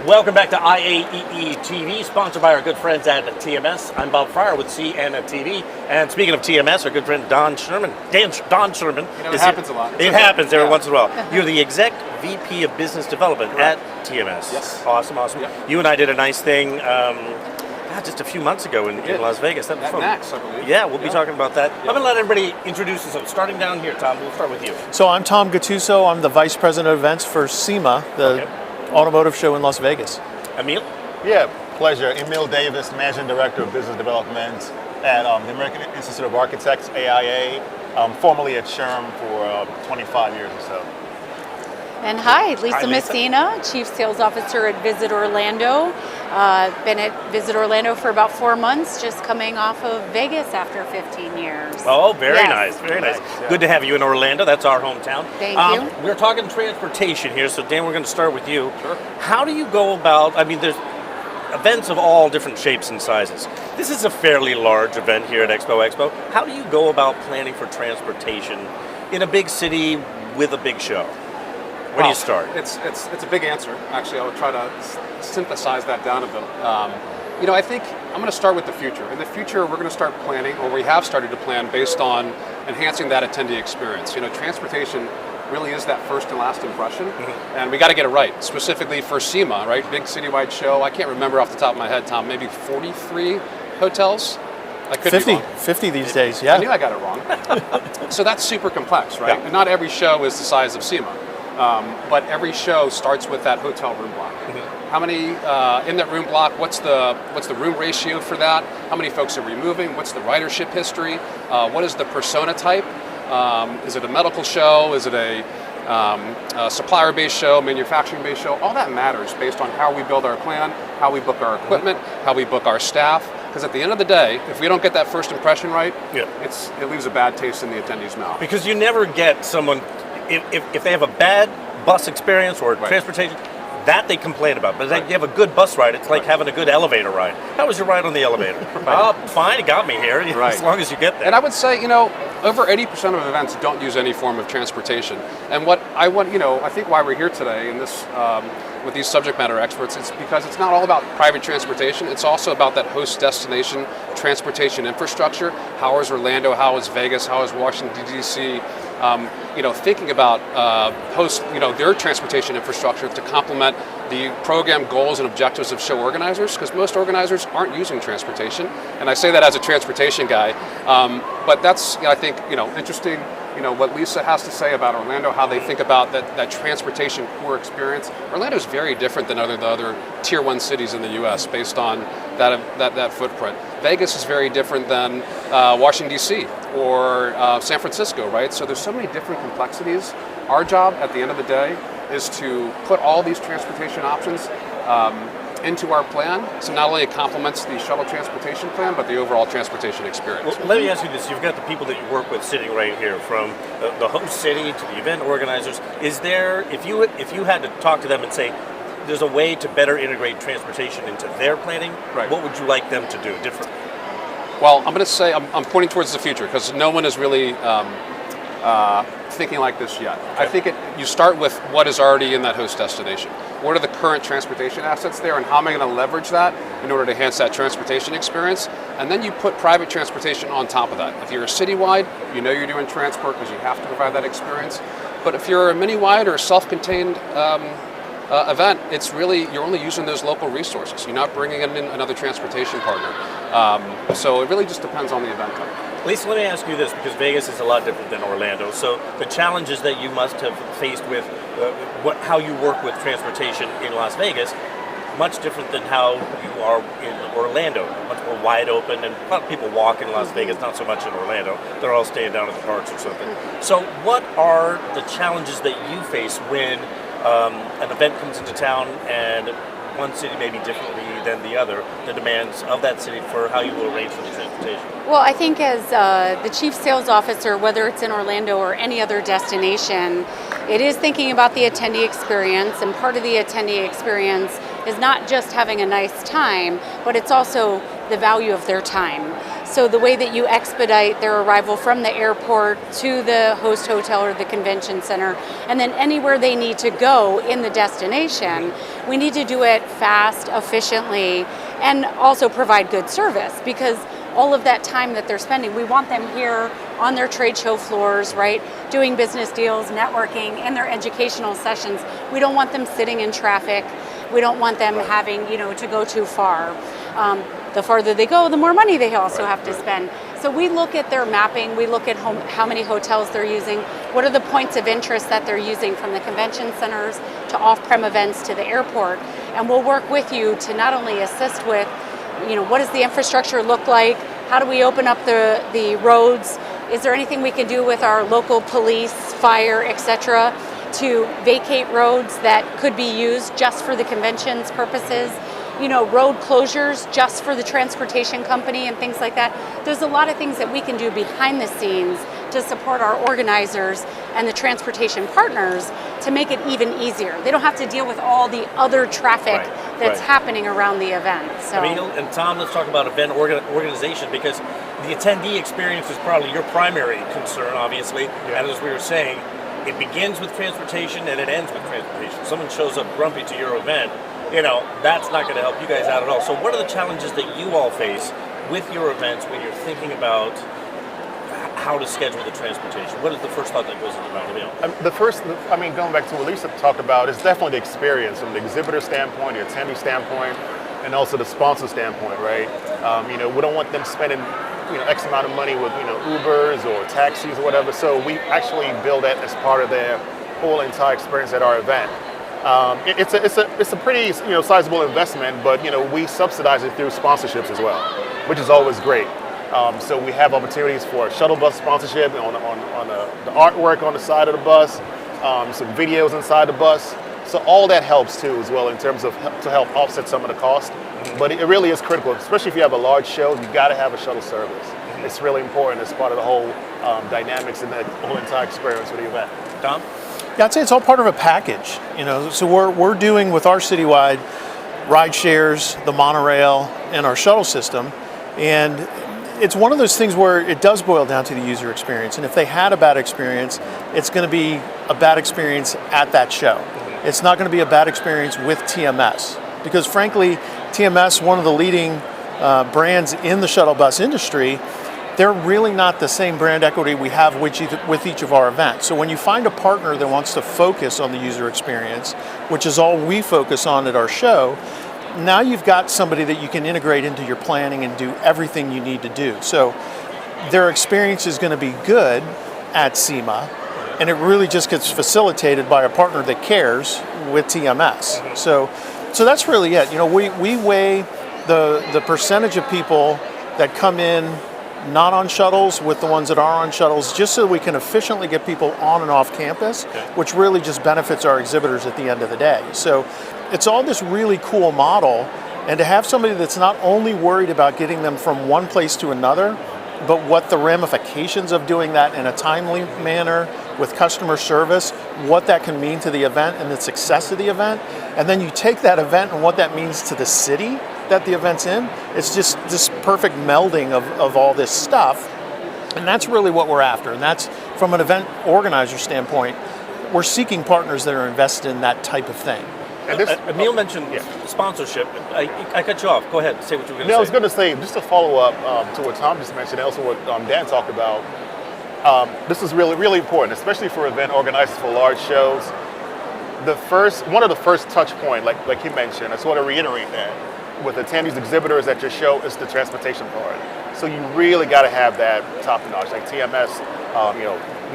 Welcome back to IAEE TV, sponsored by our good friends at TMS. I'm Bob Fryer with CN And speaking of TMS, our good friend Don Sherman. Don Sherman. It happens a lot. It happens every once in a while. You're the Exec VP of Business Development at TMS. Yes. Awesome. Yep. You and I did a nice thing just a few months ago in Las Vegas. That was fun. Max, I believe. Yeah, we'll be talking about that. I'm going to let everybody introduce themselves. Starting down here, Tom, we'll start with you. So I'm Tom Gattuso. I'm the Vice President of Events for SEMA, the automotive show in Las Vegas. Emil? Yeah, pleasure. Emil Davis, Managing Director of Business Development at the American Institute of Architects, AIA, formerly at SHRM for 25 years or so. And hi, Lisa Lisa. Messina, Chief Sales Officer at Visit Orlando. Been at Visit Orlando for about 4 months, just coming off of Vegas after 15 years. Oh, very Yes. nice, very nice. Yeah. Good to have you in Orlando. That's our hometown. Thank you. We're talking transportation here, so Dan, we're going to start with you. Sure. How do you go about, there's events of all different shapes and sizes. This is a fairly large event here at Expo. How do you go about planning for transportation in a big city with a big show? Where do you start? It's a big answer. Actually, I would try to synthesize that down a bit. I think I'm going to start with the future. In the future, we're going to start planning, or we have started to plan, based on enhancing that attendee experience. Transportation really is that first and last impression, and we got to get it right. Specifically for SEMA, right? Big citywide show. I can't remember off the top of my head, Tom. Maybe 43 hotels. I could 50, be wrong. 50 these days, I yeah. knew I got it wrong. So that's super complex, right? Yeah. And not every show is the size of SEMA. But every show starts with that hotel room block. How many in that room block? What's the room ratio for that? How many folks are we moving? What's the ridership history? What is the persona type? Is it a medical show? Is it a supplier-based show, manufacturing-based show? All that matters based on how we build our plan, how we book our equipment, how we book our staff. Because at the end of the day, if we don't get that first impression right, it leaves a bad taste in the attendee's mouth. Because you never get someone, if they have a bad bus experience or transportation, that they complain about. But if you have a good bus ride, it's like having a good elevator ride. How was your ride on the elevator? Oh, fine, it got me here, as long as you get there. And I would say, over 80% of events don't use any form of transportation. And what I want, I think why we're here today in this, with these subject matter experts, it's because it's not all about private transportation. It's also about that host destination transportation infrastructure. How is Orlando? How is Vegas? How is Washington, D.C.? Thinking about their transportation infrastructure to complement the program goals and objectives of show organizers, because most organizers aren't using transportation. And I say that as a transportation guy, but that's, I think, interesting, what Lisa has to say about Orlando, how they think about that transportation core experience. Orlando is very different than the other tier 1 cities in the U.S. based on that footprint. Vegas is very different than Washington, D.C. or San Francisco, right? So there's so many different complexities. Our job at the end of the day is to put all these transportation options into our plan, so not only it complements the shuttle transportation plan, but the overall transportation experience. Well, let me ask you this. You've got the people that you work with sitting right here, from the host city to the event organizers. Is there, if you had to talk to them and say, there's a way to better integrate transportation into their planning, what would you like them to do different? Well, I'm going to say I'm pointing towards the future, because no one is really thinking like this yet. I think you start with what is already in that host destination. What are the current transportation assets there, and how am I going to leverage that in order to enhance that transportation experience? And then you put private transportation on top of that. If you're a citywide, you're doing transport because you have to provide that experience. But if you're a mini-wide or a self-contained event, it's really, you're only using those local resources. You're not bringing in another transportation partner. So it really just depends on the event type. Lisa, let me ask you this, because Vegas is a lot different than Orlando. So the challenges that you must have faced with how you work with transportation in Las Vegas, much different than how you are in Orlando. Much more wide open, and a lot of people walk in Las Vegas, not so much in Orlando. They're all staying down at the parks or something. So what are the challenges that you face when an event comes into town and one city may be differently than the other, the demands of that city for how you will arrange for the transportation? Well, I think as the chief sales officer, whether it's in Orlando or any other destination, it is thinking about the attendee experience, and part of the attendee experience is not just having a nice time, but it's also the value of their time. So the way that you expedite their arrival from the airport to the host hotel or the convention center, and then anywhere they need to go in the destination, we need to do it fast, efficiently, and also provide good service, because all of that time that they're spending, we want them here on their trade show floors, right, doing business deals, networking, and their educational sessions. We don't want them sitting in traffic. We don't want them having, to go too far. The farther they go, the more money they also have to spend. So we look at their mapping, we look at how many hotels they're using, what are the points of interest that they're using, from the convention centers to off-prem events to the airport. And we'll work with you to not only assist with, what does the infrastructure look like? How do we open up the roads? Is there anything we can do with our local police, fire, etc., to vacate roads that could be used just for the convention's purposes? Road closures just for the transportation company and things like that. There's a lot of things that we can do behind the scenes to support our organizers and the transportation partners to make it even easier. They don't have to deal with all the other traffic that's happening around the event. So, Emil and Tom, let's talk about event organization, because the attendee experience is probably your primary concern, obviously. And as we were saying, it begins with transportation and it ends with transportation. Someone shows up grumpy to your event, that's not going to help you guys out at all. So what are the challenges that you all face with your events when you're thinking about how to schedule the transportation? What is the first thought that goes into mind, Emil? Going back to what Lisa talked about, is definitely the experience from the exhibitor standpoint, the attendee standpoint, and also the sponsor standpoint, right? We don't want them spending, X amount of money with, Ubers or taxis or whatever. So we actually build that as part of their whole entire experience at our event. It's a pretty sizable investment, but we subsidize it through sponsorships as well, which is always great. So we have opportunities for shuttle bus sponsorship on the artwork on the side of the bus, some videos inside the bus. So all that helps too as well in terms of to help offset some of the cost. But it really is critical, especially if you have a large show. You got to have a shuttle service. It's really important as part of the whole dynamics and the whole entire experience with the event. Tom? Yeah, I'd say it's all part of a package. So we're doing with our citywide ride shares, the monorail, and our shuttle system, and it's one of those things where it does boil down to the user experience. And if they had a bad experience, it's going to be a bad experience at that show. It's not going to be a bad experience with TMS, because frankly, TMS, one of the leading brands in the shuttle bus industry, they're really not the same brand equity we have with each of our events. So when you find a partner that wants to focus on the user experience, which is all we focus on at our show, now you've got somebody that you can integrate into your planning and do everything you need to do. So their experience is going to be good at SEMA, and it really just gets facilitated by a partner that cares with TMS. So that's really it. We weigh the percentage of people that come in not on shuttles with the ones that are on shuttles, just so we can efficiently get people on and off campus, which really just benefits our exhibitors at the end of the day. So it's all this really cool model, and to have somebody that's not only worried about getting them from one place to another, but what the ramifications of doing that in a timely manner with customer service, what that can mean to the event and the success of the event, and then you take that event and what that means to the city that the event's in. It's just this perfect melding of all this stuff, and that's really what we're after. And that's, from an event organizer standpoint, we're seeking partners that are invested in that type of thing. Emil mentioned sponsorship. I cut you off. Go ahead. Say what you were going to say. I was going to say, just to follow up to what Tom just mentioned, and also what Dan talked about, this is really, really important, especially for event organizers for large shows. One of the first touch point, like you mentioned, I just want to reiterate that, with attendees, exhibitors at your show, is the transportation part. So you really got to have that top notch, like TMS,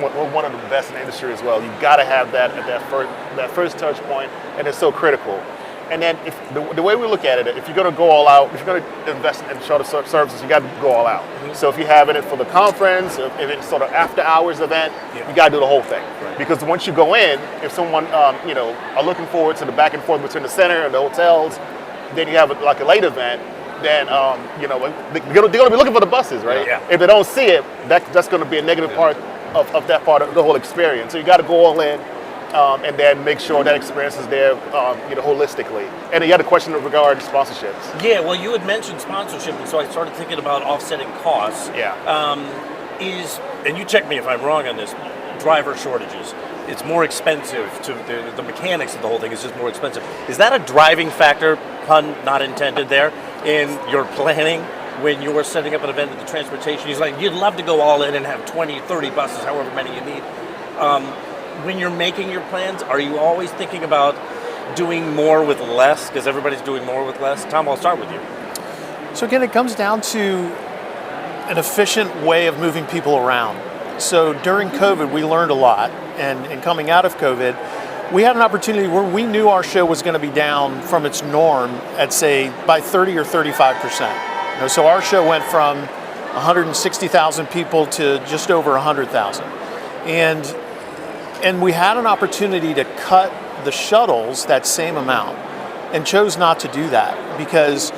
one of the best in the industry as well. You got to have that at that first touch point, and it's so critical. And then if the way we look at it, if you're going to go all out, if you're going to invest in shuttle services, you got to go all out. So if you're having it for the conference, if it's sort of after hours event, you got to do the whole thing. Because once you go in, if someone are looking forward to the back and forth between the center and the hotels, then you have like a late event, then they're going to be looking for the buses, right? Yeah. If they don't see it, that's going to be a negative part of that part of the whole experience. So you got to go all in, and then make sure that experience is there, holistically. And you had a question regarding sponsorships. Yeah, well, you had mentioned sponsorship, and so I started thinking about offsetting costs. Yeah. And you check me if I'm wrong on this, driver shortages. It's more expensive to the mechanics of the whole thing is just more expensive. Is that a driving factor, pun not intended there, in your planning when you're setting up an event with the transportation? He's like, you'd love to go all in and have 20, 30 buses, however many you need. When you're making your plans, are you always thinking about doing more with less? Because everybody's doing more with less. Tom, I'll start with you. So again, it comes down to an efficient way of moving people around. So during COVID, we learned a lot, and coming out of COVID, we had an opportunity where we knew our show was going to be down from its norm at, say, by 30 or 35%. So our show went from 160,000 people to just over 100,000. And we had an opportunity to cut the shuttles that same amount and chose not to do that because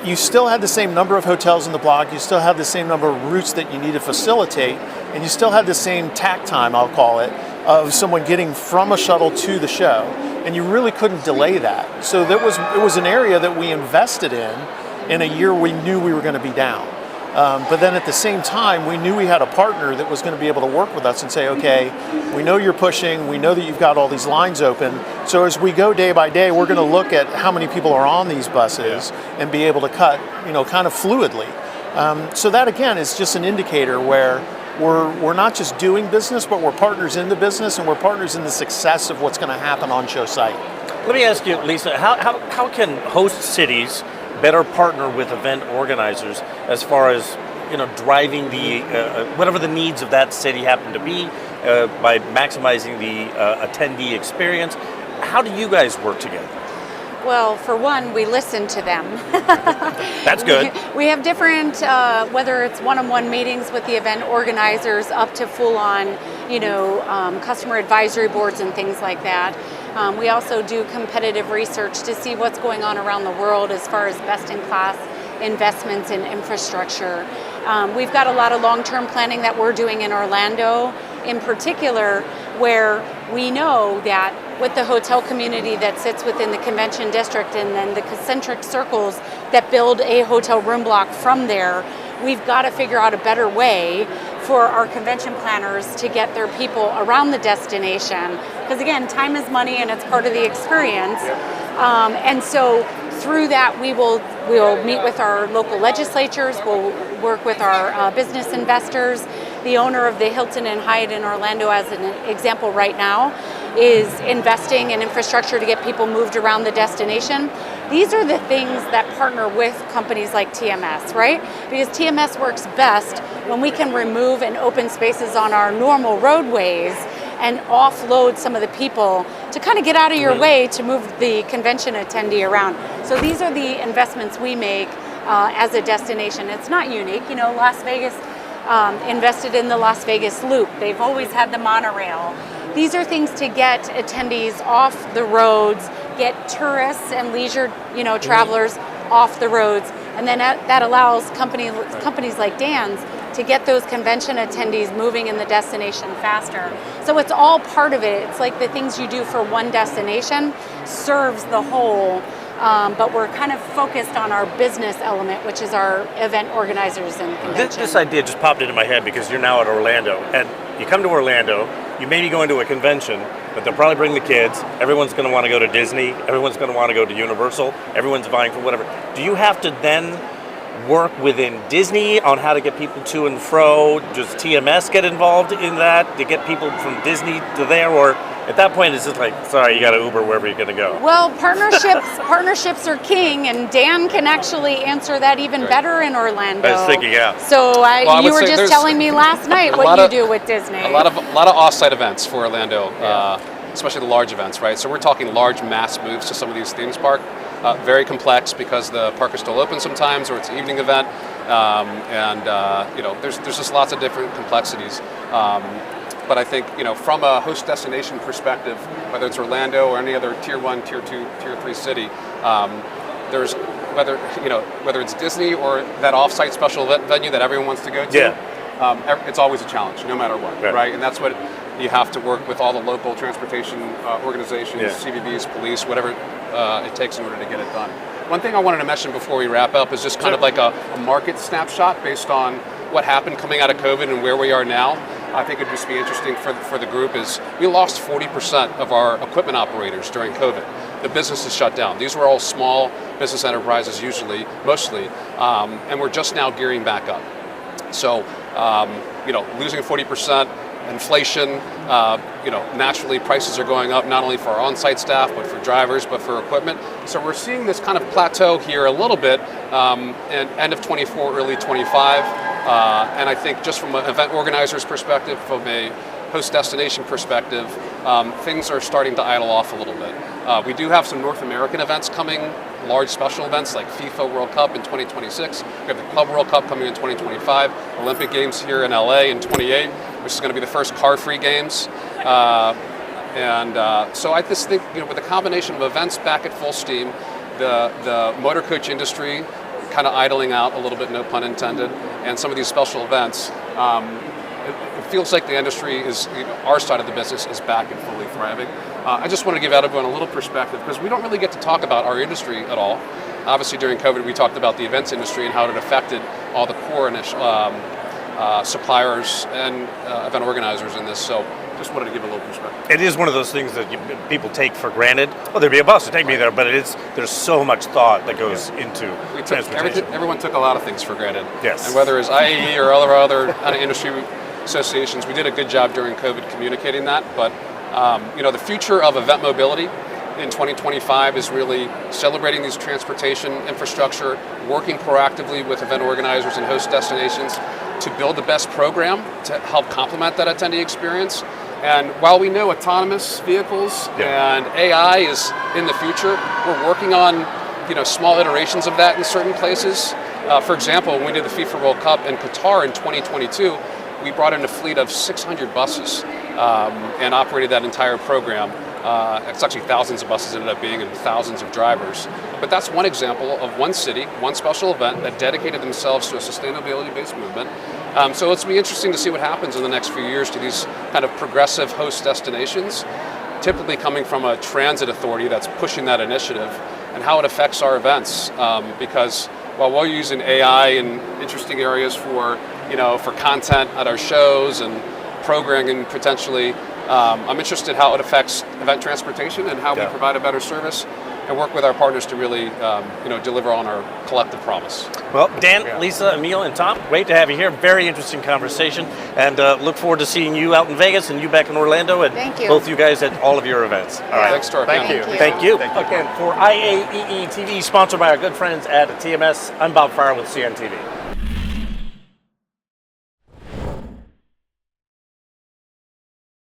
you still had the same number of hotels in the block, you still had the same number of routes that you need to facilitate, and you still had the same tack time, I'll call it, of someone getting from a shuttle to the show, and you really couldn't delay that. So it was an area that we invested in a year we knew we were going to be down. But then at the same time, we knew we had a partner that was going to be able to work with us and say, okay, we know you're pushing, we know that you've got all these lines open, so as we go day by day, we're going to look at how many people are on these buses and be able to cut, kind of fluidly. So that again is just an indicator where we're not just doing business, but we're partners in the business and we're partners in the success of what's going to happen on show site. Let me ask you, Lisa, how can host cities better partner with event organizers as far as driving the whatever the needs of that city happen to be by maximizing the attendee experience? How do you guys work together? Well, for one, we listen to them. That's good. We have different, whether it's one-on-one meetings with the event organizers up to full-on, customer advisory boards and things like that. We also do competitive research to see what's going on around the world as far as best-in-class investments in infrastructure. We've got a lot of long-term planning that we're doing in Orlando, in particular, where we know that with the hotel community that sits within the convention district and then the concentric circles that build a hotel room block from there, we've got to figure out a better way for our convention planners to get their people around the destination. Because again, time is money and it's part of the experience. And so through that, we'll meet with our local legislatures, we'll work with our business investors. The owner of the Hilton and Hyatt in Orlando, as an example right now, is investing in infrastructure to get people moved around the destination. These are the things that partner with companies like TMS, right? Because TMS works best when we can remove and open spaces on our normal roadways and offload some of the people to kind of get out of your way to move the convention attendee around. So these are the investments we make as a destination. It's not unique. Las Vegas invested in the Las Vegas Loop. They've always had the monorail. These are things to get attendees off the roads, get tourists and leisure, travelers off the roads, and then that allows companies like Dan's to get those convention attendees moving in the destination faster. So it's all part of it. It's like the things you do for one destination serves the whole, but we're kind of focused on our business element, which is our event organizers and convention. This idea just popped into my head because you're now at Orlando, and you come to Orlando, you may be going to a convention, but they'll probably bring the kids. Everyone's going to want to go to Disney. Everyone's going to want to go to Universal. Everyone's vying for whatever. Do you have to then work within Disney on how to get people to and fro? Does TMS get involved in that to get people from Disney to there? Or at that point, it's just like, sorry, you got to Uber wherever you're going to go? Well, partnerships are king, and Dan can actually answer that even better in Orlando. I was thinking, yeah. So you were just telling me last night what you do with Disney. A lot of off-site events for Orlando, especially the large events, right? So we're talking large mass moves to some of these themes park. Very complex because the park is still open sometimes, or it's an evening event, there's just lots of different complexities. But I think from a host destination perspective, whether it's Orlando or any other tier 1, tier 2, tier 3 city, there's whether it's Disney or that off-site special venue that everyone wants to go to. Yeah. It's always a challenge, no matter what, right? And that's what You have to work with all the local transportation organizations, Yeah. CVBs, police, whatever it takes in order to get it done. One thing I wanted to mention before we wrap up is just kind of like a market snapshot based on what happened coming out of COVID and where we are now. I think it'd just be interesting for the group is we lost 40% of our equipment operators during COVID. The business is shut down. These were all small business enterprises mostly, and we're just now gearing back up. So, losing 40%, inflation, naturally prices are going up not only for our on-site staff, but for drivers, but for equipment. So we're seeing this kind of plateau here a little bit in end of 24, early 25. And I think just from an event organizer's perspective, from a host destination perspective, things are starting to idle off a little bit. We do have some North American events coming, large special events like FIFA World Cup in 2026. We have the Club World Cup coming in 2025, Olympic Games here in LA in 28, which is going to be the first car-free games. So I just think, with the combination of events back at full steam, the motor coach industry kind of idling out a little bit, no pun intended, and some of these special events, it feels like the industry is, our side of the business is back and fully thriving. I just want to give everyone a little perspective because we don't really get to talk about our industry at all. Obviously during COVID we talked about the events industry and how it affected all the core suppliers and event organizers in this, so just wanted to give a little perspective. It is one of those things that people take for granted. Well, there'd be a bus to take me there, but there's so much thought that goes into transportation. Everyone took a lot of things for granted. Yes. And whether it's IAEE or other kind of industry associations, we did a good job during COVID communicating that. But the future of event mobility in 2025 is really celebrating these transportation infrastructure, working proactively with event organizers and host destinations to build the best program to help complement that attendee experience. And while we know autonomous vehicles and AI is in the future, we're working on small iterations of that in certain places. For example, when we did the FIFA World Cup in Qatar in 2022, we brought in a fleet of 600 buses and operated that entire program. It's actually thousands of buses ended up being and thousands of drivers. But that's one example of one city, one special event that dedicated themselves to a sustainability-based movement. So it's be interesting to see what happens in the next few years to these kind of progressive host destinations, typically coming from a transit authority that's pushing that initiative, and how it affects our events. Because while we're using AI in interesting areas for content at our shows and programming potentially, I'm interested how it affects event transportation and how we provide a better service and work with our partners to really deliver on our collective promise. Well, Dan, Lisa, Emil, and Tom, great to have you here. Very interesting conversation, and look forward to seeing you out in Vegas and you back in Orlando, and Thank you. both you guys at all of your events. All right. Thanks to our Thank panel. you. Thank you. Thank you. Again, for IAEE TV, sponsored by our good friends at TMS, I'm Bob Farr with CNTV.